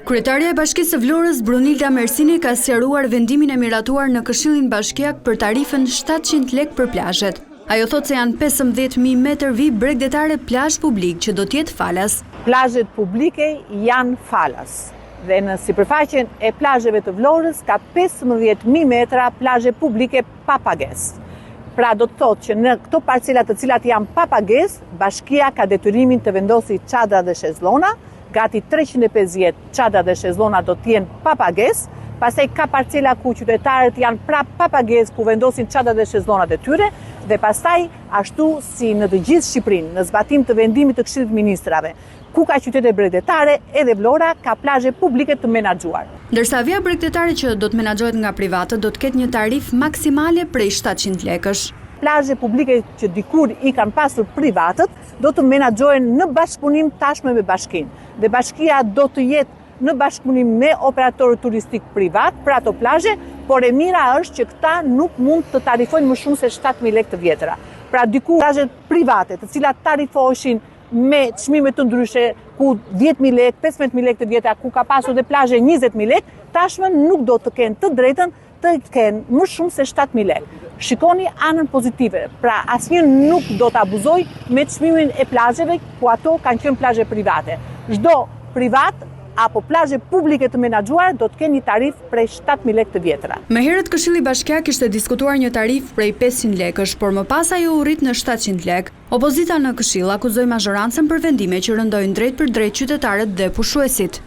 Kryetaria e Bashkisë së Vlorës, Brunilda Mersini, ka sqaruar vendimin e miratuar në Këshillin Bashkiak për tarifën 700 lek për plazhet. Ajo thot se janë 15.000 metër vi bregdetare plazh publik që do t'jetë falas. Plazhet publike janë falas dhe në sipërfaqen e plazheve të Vlorës ka 15.000 metra plazhe publike pa pagesë. Pra do të thotë që në këto parcelat të cilat janë pa pagesë, bashkia ka detyrimin të vendosë çadra dhe shezllona, gati 350 çadra dhe shezllona do të jenë pa pagesë. Pastaj ka parcela ku qytetarët janë prapë pa pagesë ku vendosin çadrat dhe shezllonat e tyre dhe pastaj ashtu si në të gjithë Shqipërinë, në zbatim të vendimit të Këshillit të Ministrave, ku ka qytete bregdetare, edhe Vlora ka plazhe publike të menaxhuar. Ndërsa vija bregdetare që do të menaxhohet nga privatët do të ketë një tarifë maksimale prej 700 lekësh. Plazhe publike që dikur i kanë pasur privatët do të menaxhohen në bashkëpunim tashmë me bashkinë dhe bashkia do të jetë në bashkëpunim me operatorët turistik privat për ato plazhe, por e mira është që këta nuk mund të tarifojnë më shumë se 7.000 lekë të vjetra. Pra diku plazhet private, të cilat tarifoheshin me çmime të ndryshe, ku 10.000 lekë, 15.000 lekë të vjetra, ku ka pasur dhe plazhe 20.000 lekë, tashmë nuk do të kenë të drejtën të kenë më shumë se 7.000 lekë. Shikoni anën pozitive, pra asnjë nuk do të abuzoj me çmimin e plazheve ku ato kanë qenë plazhe private. Çdo privat apo plazhe publike të menaxhuar do të kenë një tarifë prej 7.000 lekë të vjetra. Më herët Këshilli Bashkiak kishte diskutuar një tarifë prej 500 lekësh, por më pas ajo u rrit në 700 lekë. Opozita në Këshill akuzoi mazhorancën për vendime që rëndojnë drejt për drejt qytetarët dhe pushuesit.